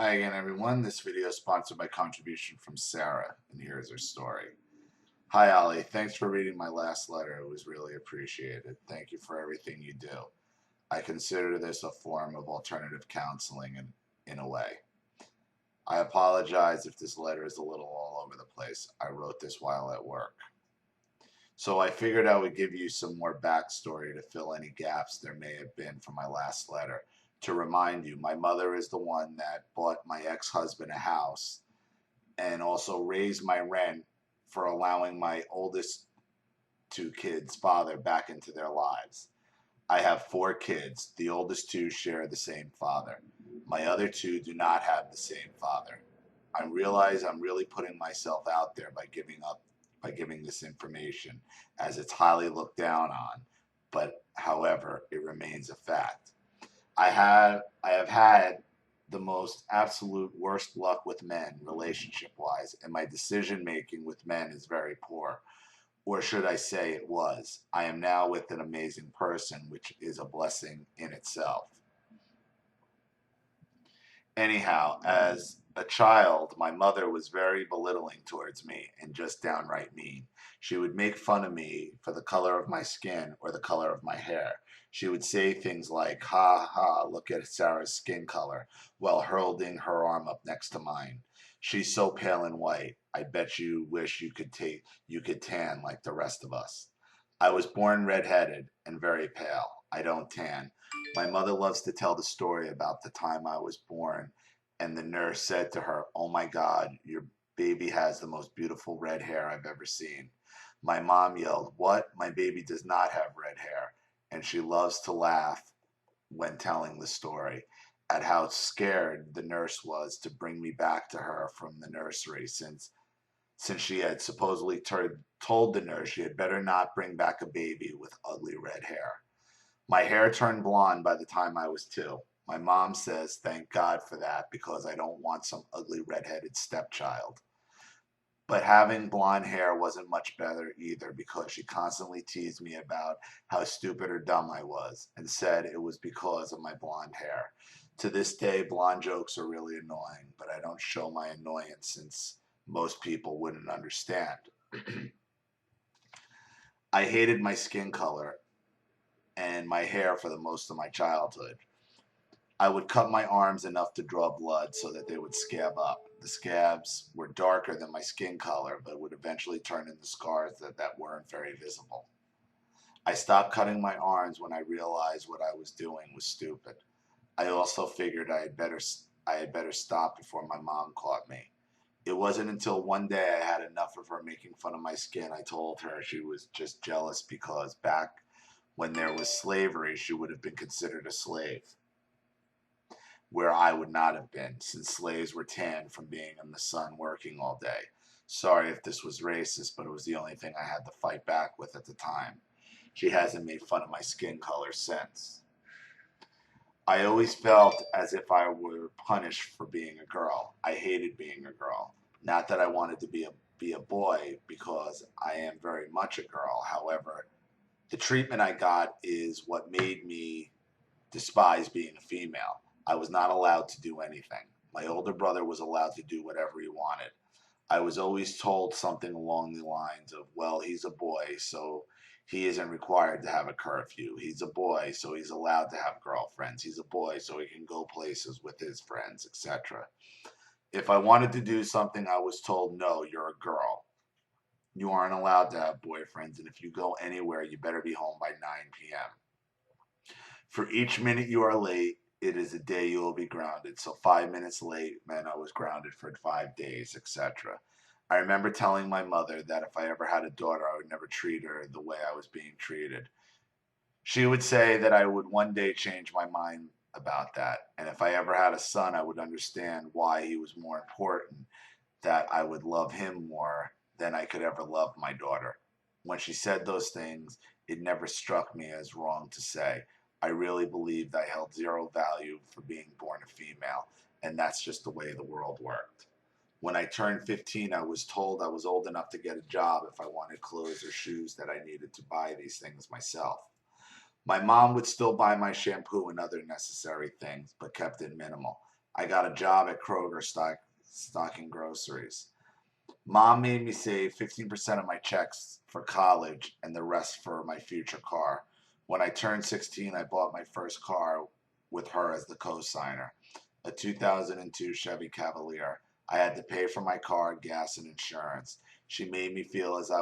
Hi again, everyone. This video is sponsored by contribution from Sarah, and here's her story. Hi, Ollie. Thanks for reading my last letter. It was really appreciated. Thank you for everything you do. I consider this a form of alternative counseling in a way. I apologize if this letter is a little all over the place. I wrote this while at work. So I figured I would give you some more backstory to fill any gaps there may have been from my last letter. To remind you, my mother is the one that bought my ex-husband a house and also raised my rent for allowing my oldest two kids' father back into their lives. I have four kids. The oldest two share the same father. My other two do not have the same father. I realize I'm really putting myself out there by giving this information, as it's highly looked down on, but however, it remains a fact. I have had the most absolute worst luck with men relationship wise, and my decision making with men is very poor. Or should I say it was. I am now with an amazing person, which is a blessing in itself. Anyhow, as a child, my mother was very belittling towards me and just downright mean. She would make fun of me for the color of my skin or the color of my hair. She would say things like, "Ha ha, look at Sarah's skin color," while holding her arm up next to mine. "She's so pale and white. I bet you wish you could tan like the rest of us." I was born redheaded and very pale. I don't tan. My mother loves to tell the story about the time I was born, and the nurse said to her, "Oh my God, your baby has the most beautiful red hair I've ever seen." My mom yelled, "What? My baby does not have red hair." And she loves to laugh when telling the story at how scared the nurse was to bring me back to her from the nursery, since she had supposedly told the nurse she had better not bring back a baby with ugly red hair. My hair turned blonde by the time I was 2. My mom says thank God for that, because I don't want some ugly redheaded stepchild. But having blonde hair wasn't much better either, because she constantly teased me about how stupid or dumb I was and said it was because of my blonde hair. To this day, blonde jokes are really annoying, but I don't show my annoyance since most people wouldn't understand. I hated my skin color and my hair for the most of my childhood. I would cut my arms enough to draw blood so that they would scab up. The scabs were darker than my skin color, but would eventually turn into scars that weren't very visible. I stopped cutting my arms when I realized what I was doing was stupid. I also figured I had better stop before my mom caught me. It wasn't until one day I had enough of her making fun of my skin I told her she was just jealous because back when there was slavery, she would have been considered a slave, where I would not have been, since slaves were tanned from being in the sun working all day. Sorry if this was racist, but it was the only thing I had to fight back with at the time. She hasn't made fun of my skin color since. I always felt as if I were punished for being a girl. I hated being a girl. Not that I wanted to be a boy, because I am very much a girl. However, the treatment I got is what made me despise being a female. I was not allowed to do anything. My older brother was allowed to do whatever he wanted. I was always told something along the lines of, well, he's a boy, so he isn't required to have a curfew. He's a boy, so he's allowed to have girlfriends. He's a boy, so he can go places with his friends, etc. If I wanted to do something, I was told, no, you're a girl. You aren't allowed to have boyfriends, and if you go anywhere, you better be home by 9 p.m. For each minute you are late, it is a day you will be grounded. So 5 minutes late meant I was grounded for 5 days, etc. I remember telling my mother that if I ever had a daughter, I would never treat her the way I was being treated. She would say that I would one day change my mind about that. And if I ever had a son, I would understand why he was more important, that I would love him more than I could ever love my daughter. When she said those things, it never struck me as wrong to say. I really believed I held zero value for being born a female, and that's just the way the world worked. When I turned 15, I was told I was old enough to get a job if I wanted clothes or shoes, that I needed to buy these things myself. My mom would still buy my shampoo and other necessary things, but kept it minimal. I got a job at Kroger stocking groceries. Mom made me save 15% of my checks for college and the rest for my future car. When I turned 16, I bought my first car with her as the co-signer, a 2002 Chevy Cavalier. I had to pay for my car, gas, and insurance. She made me feel as if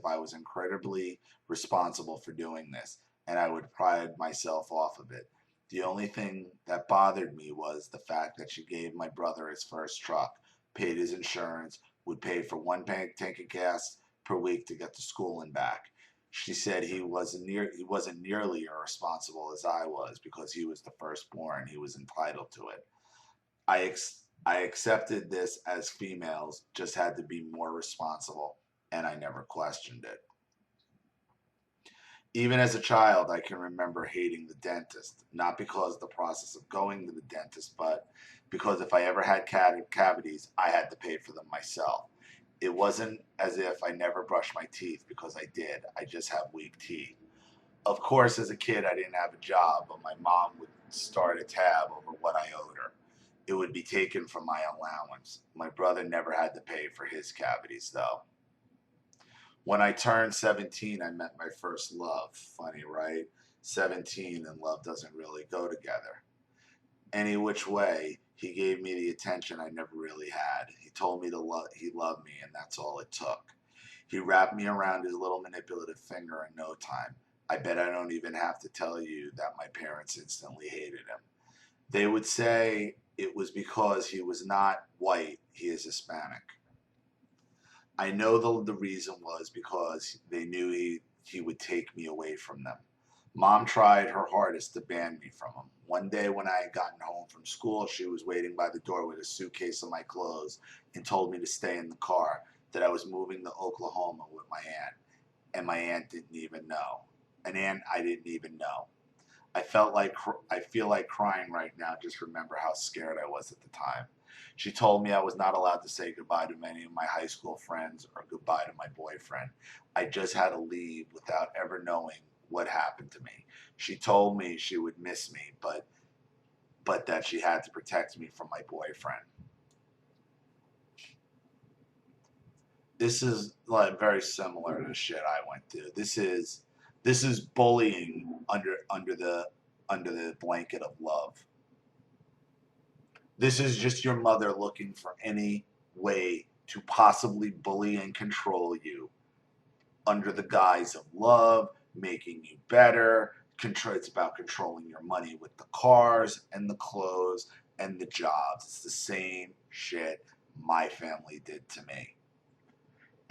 I was incredibly responsible for doing this, and I would pride myself off of it. The only thing that bothered me was the fact that she gave my brother his first truck, paid his insurance, would pay for one tank of gas per week to get to school and back. She said he wasn't nearly as irresponsible as I was because he was the firstborn. He was entitled to it. I accepted this as females just had to be more responsible, and I never questioned it. Even as a child, I can remember hating the dentist, not because of the process of going to the dentist, but because if I ever had cavities, I had to pay for them myself. It wasn't as if I never brushed my teeth because I did. I just have weak teeth. Of course, as a kid, I didn't have a job, but my mom would start a tab over what I owed her. It would be taken from my allowance. My brother never had to pay for his cavities, though. When I turned 17, I met my first love. Funny, right? 17 and love doesn't really go together. Any which way, he gave me the attention I never really had. He told me he loved me, and that's all it took. He wrapped me around his little manipulative finger in no time. I bet I don't even have to tell you that my parents instantly hated him. They would say it was because he was not white, he is Hispanic. I know the reason was because they knew he would take me away from them. Mom tried her hardest to ban me from him. One day when I had gotten home from school, she was waiting by the door with a suitcase of my clothes and told me to stay in the car, that I was moving to Oklahoma with my aunt. And my aunt didn't even know. An aunt I didn't even know. I feel like crying right now. Just remember how scared I was at the time. She told me I was not allowed to say goodbye to many of my high school friends or goodbye to my boyfriend. I just had to leave without ever knowing what happened to me. She told me she would miss me, but that she had to protect me from my boyfriend. This is like very similar to the shit I went through. This is bullying under the blanket of love. This is just your mother looking for any way to possibly bully and control you under the guise of love, making you better. It's about controlling your money with the cars and the clothes and the jobs. It's the same shit my family did to me.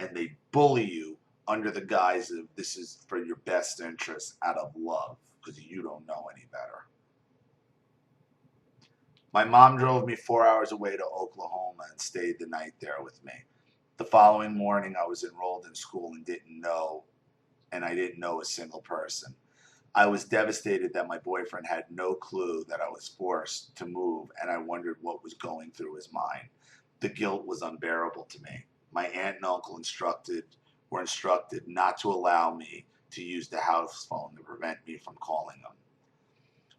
And they bully you under the guise of this is for your best interest out of love because you don't know any better. My mom drove me 4 hours away to Oklahoma and stayed the night there with me. The following morning, I was enrolled in school and I didn't know a single person. I was devastated that my boyfriend had no clue that I was forced to move, and I wondered what was going through his mind. The guilt was unbearable to me. My aunt and uncle were instructed not to allow me to use the house phone to prevent me from calling them.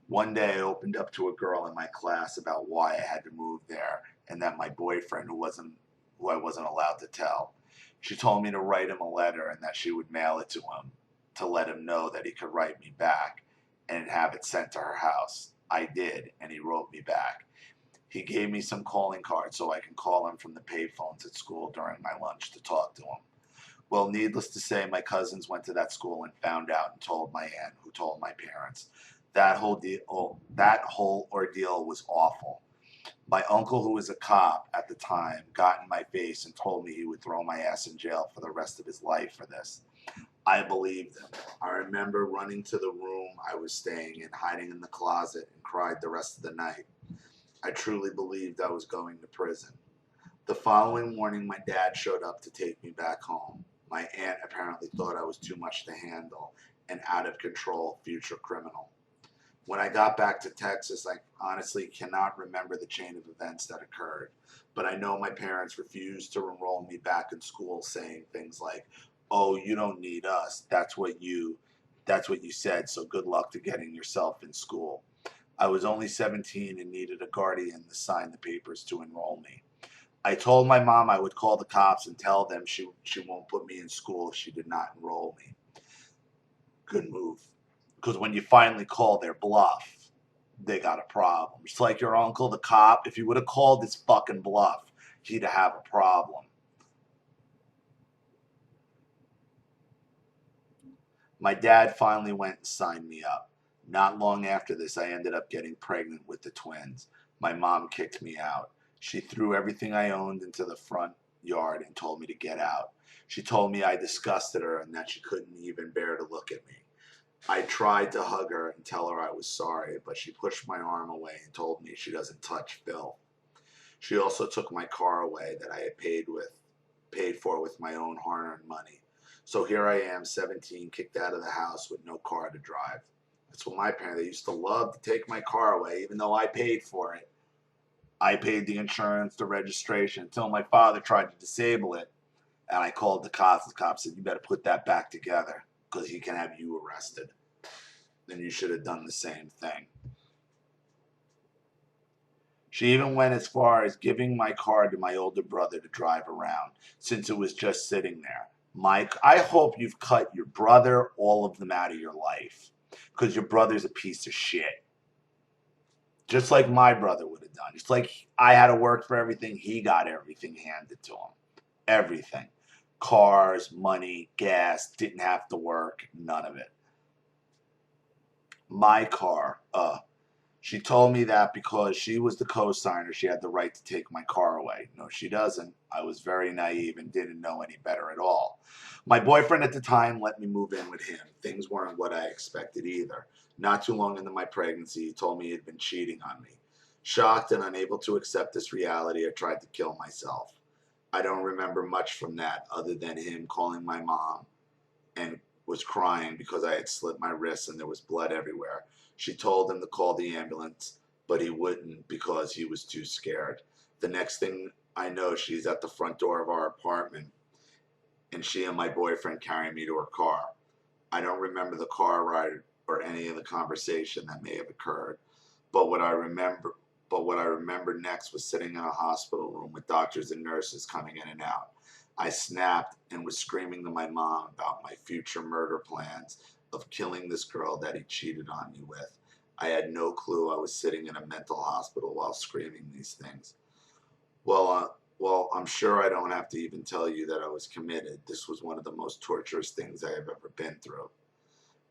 One day I opened up to a girl in my class about why I had to move there and that my boyfriend who I wasn't allowed to tell. She told me to write him a letter and that she would mail it to him to let him know that he could write me back and have it sent to her house. I did, and he wrote me back. He gave me some calling cards so I can call him from the payphones at school during my lunch to talk to him. Well, needless to say, my cousins went to that school and found out and told my aunt, who told my parents. That whole ordeal was awful. My uncle, who was a cop at the time, got in my face and told me he would throw my ass in jail for the rest of his life for this. I believed him. I remember running to the room I was staying in, hiding in the closet, and cried the rest of the night. I truly believed I was going to prison. The following morning, my dad showed up to take me back home. My aunt apparently thought I was too much to handle, an out of control future criminal. When I got back to Texas, I honestly cannot remember the chain of events that occurred, but I know my parents refused to enroll me back in school, saying things like, "Oh, you don't need us. That's what you said, so good luck to getting yourself in school." I was only 17 and needed a guardian to sign the papers to enroll me. I told my mom I would call the cops and tell them she won't put me in school if she did not enroll me. Good move. Because when you finally call their bluff, they got a problem. It's like your uncle, the cop. If you would have called his fucking bluff, he'd have a problem. My dad finally went and signed me up. Not long after this, I ended up getting pregnant with the twins. My mom kicked me out. She threw everything I owned into the front yard and told me to get out. She told me I disgusted her and that she couldn't even bear to look at me. I tried to hug her and tell her I was sorry, but she pushed my arm away and told me she doesn't touch Phil. She also took my car away that I had paid for with my own hard-earned money. So here I am, 17, kicked out of the house with no car to drive. That's what my parents, they used to love to take my car away, even though I paid for it. I paid the insurance, the registration, until my father tried to disable it. And I called the cops. The cops said, you better put that back together because he can have you arrested. Then you should have done the same thing. She even went as far as giving my car to my older brother to drive around, since it was just sitting there. Mike, I hope you've cut your brother, all of them, out of your life, because your brother's a piece of shit. Just like my brother would have done. Just like I had to work for everything, he got everything handed to him. Everything. Cars, money, gas, didn't have to work, none of it. My car, she told me that because she was the co-signer, she had the right to take my car away. No, she doesn't. I was very naive and didn't know any better at all. My boyfriend at the time let me move in with him. Things weren't what I expected either. Not too long into my pregnancy, he told me he had been cheating on me. Shocked and unable to accept this reality, I tried to kill myself. I don't remember much from that other than him calling my mom and was crying because I had slit my wrists and there was blood everywhere. She told him to call the ambulance, but he wouldn't because he was too scared. The next thing I know, she's at the front door of our apartment, and she and my boyfriend carry me to her car. I don't remember the car ride or any of the conversation that may have occurred, but what I remember next was sitting in a hospital room with doctors and nurses coming in and out. I snapped and was screaming to my mom about my future murder plans of killing this girl that he cheated on me with. I had no clue I was sitting in a mental hospital while screaming these things. Well, I'm sure I don't have to even tell you that I was committed. This was one of the most torturous things I have ever been through.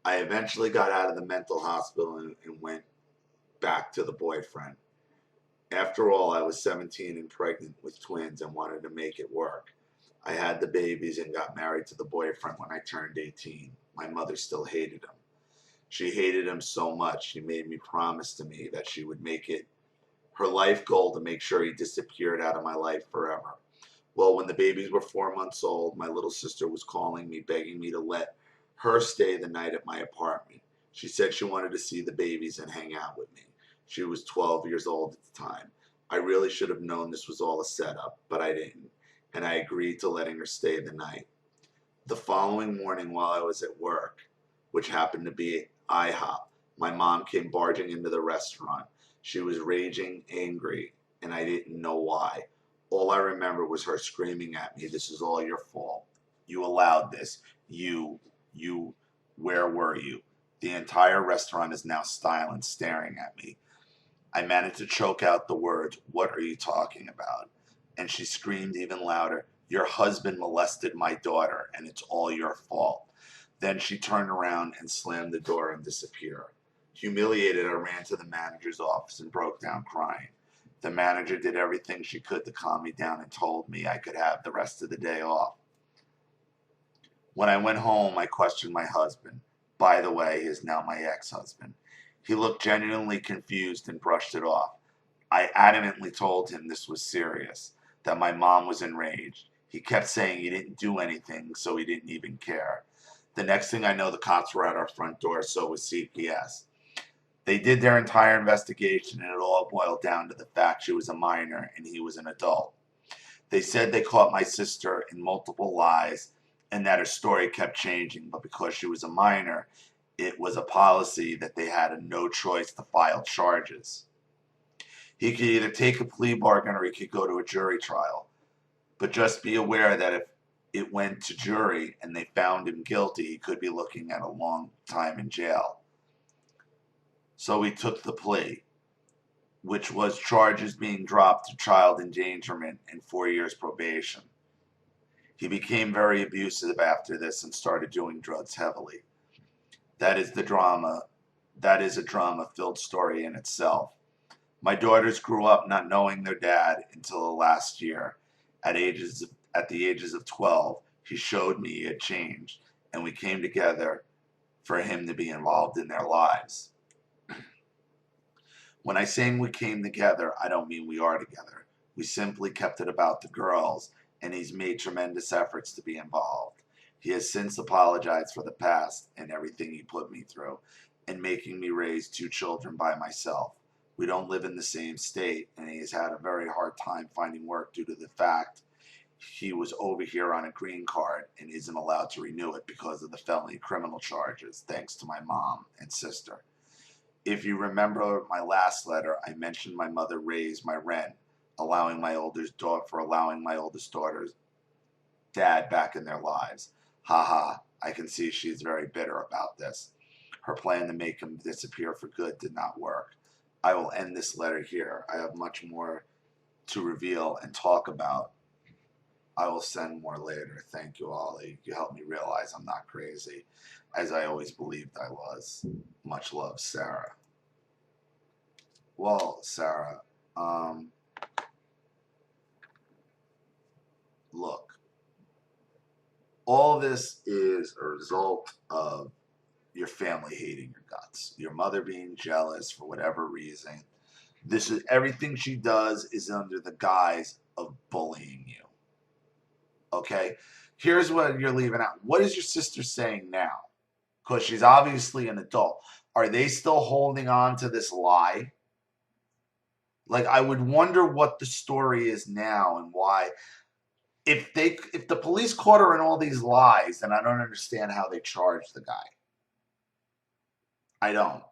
I eventually got out of the mental hospital and went back to the boyfriend. After all, I was 17 and pregnant with twins and wanted to make it work. I had the babies and got married to the boyfriend when I turned 18. My mother still hated him. She hated him so much, she made me promise to me that she would make it her life goal to make sure he disappeared out of my life forever. Well, when the babies were 4 months old, my little sister was calling me, begging me to let her stay the night at my apartment. She said she wanted to see the babies and hang out with me. She was 12 years old at the time. I really should have known this was all a setup, but I didn't, and I agreed to letting her stay the night. The following morning, while I was at work, which happened to be IHOP, my mom came barging into the restaurant. She was raging, angry, and I didn't know why. All I remember was her screaming at me, "This is all your fault. You allowed this. You, where were you?" The entire restaurant is now silent, staring at me. I managed to choke out the words, "What are you talking about?" And she screamed even louder, "Your husband molested my daughter, and it's all your fault." Then she turned around and slammed the door and disappeared. Humiliated, I ran to the manager's office and broke down crying. The manager did everything she could to calm me down and told me I could have the rest of the day off. When I went home, I questioned my husband. By the way, he is now my ex-husband. He looked genuinely confused and brushed it off. I adamantly told him this was serious, that my mom was enraged. He kept saying he didn't do anything, so he didn't even care. The next thing I know, the cops were at our front door, so was CPS. They did their entire investigation, and it all boiled down to the fact she was a minor and he was an adult. They said they caught my sister in multiple lies and that her story kept changing, but because she was a minor it was a policy that they had no choice to file charges. He could either take a plea bargain or he could go to a jury trial. But just be aware that if it went to jury and they found him guilty, he could be looking at a long time in jail. So he took the plea, which was charges being dropped to child endangerment and 4 years probation. He became very abusive after this and started doing drugs heavily. That is the drama. That is a drama-filled story in itself. My daughters grew up not knowing their dad until the last year. At the ages of 12, he showed me he had changed, and we came together for him to be involved in their lives. When I say we came together, I don't mean we are together. We simply kept it about the girls, and he's made tremendous efforts to be involved. He has since apologized for the past and everything he put me through, and making me raise 2 children by myself. We don't live in the same state, and he has had a very hard time finding work due to the fact he was over here on a green card and isn't allowed to renew it because of the felony criminal charges, thanks to my mom and sister. If you remember my last letter, I mentioned my mother raised my rent, allowing my oldest daughter's dad back in their lives. Haha, I can see she's very bitter about this. Her plan to make him disappear for good did not work. I will end this letter here. I have much more to reveal and talk about. I will send more later. Thank you, Ollie. You helped me realize I'm not crazy, as I always believed I was. Much love, Sarah. Well, Sarah, look, all this is a result of your family hating your guts, your mother being jealous for whatever reason. This is everything she does is under the guise of bullying you. Okay? Here's what you're leaving out. What is your sister saying now? Because she's obviously an adult. Are they still holding on to this lie? Like, I would wonder what the story is now and why. If the police caught her in all these lies, then I don't understand how they charged the guy. I don't.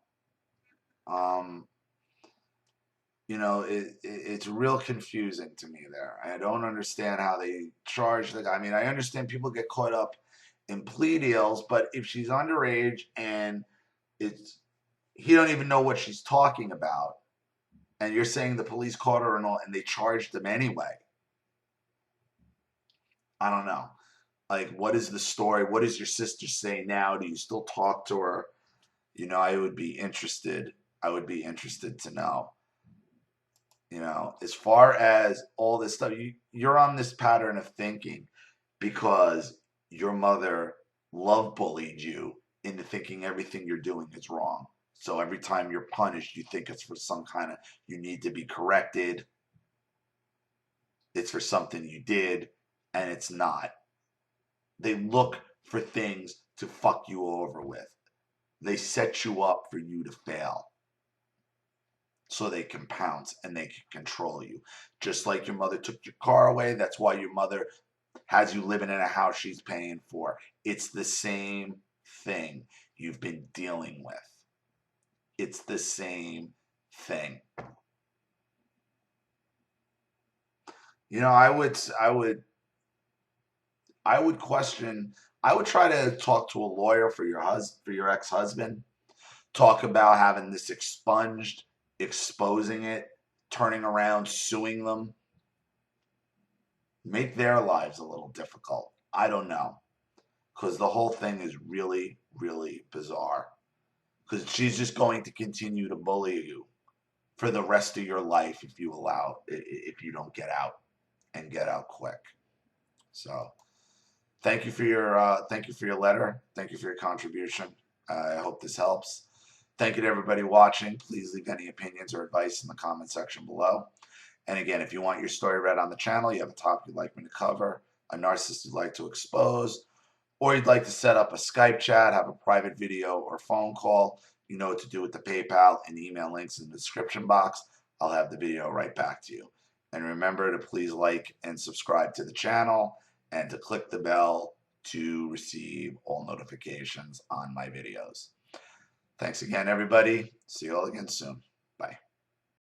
It's real confusing to me there. I don't understand how they charge the guy. I mean, I understand people get caught up in plea deals, but if she's underage and he don't even know what she's talking about, and you're saying the police caught her and they charged him anyway. I don't know. Like, what is the story? What does your sister say now? Do you still talk to her? I would be interested. I would be interested to know. As far as all this stuff, you're on this pattern of thinking because your mother love bullied you into thinking everything you're doing is wrong. So every time you're punished, you think it's for some kind of, you need to be corrected. It's for something you did, and it's not. They look for things to fuck you over with. They set you up for you to fail. So they can pounce and they can control you. Just like your mother took your car away, that's why your mother has you living in a house she's paying for. It's the same thing you've been dealing with. It's the same thing. I would question. I would try to talk to a lawyer for your ex-husband. Talk about having this expunged, exposing it, turning around, suing them. Make their lives a little difficult. I don't know. Because the whole thing is really, really bizarre. Because she's just going to continue to bully you for the rest of your life if you don't get out and get out quick. So thank you for your letter. Thank you for your contribution. I hope this helps. Thank you to everybody watching. Please leave any opinions or advice in the comment section below. And again, if you want your story read on the channel, you have a topic you'd like me to cover, a narcissist you'd like to expose, or you'd like to set up a Skype chat, have a private video or phone call, you know what to do with the PayPal and email links in the description box. I'll have the video right back to you. And remember to please like and subscribe to the channel and to click the bell to receive all notifications on my videos. Thanks again, everybody. See you all again soon. Bye.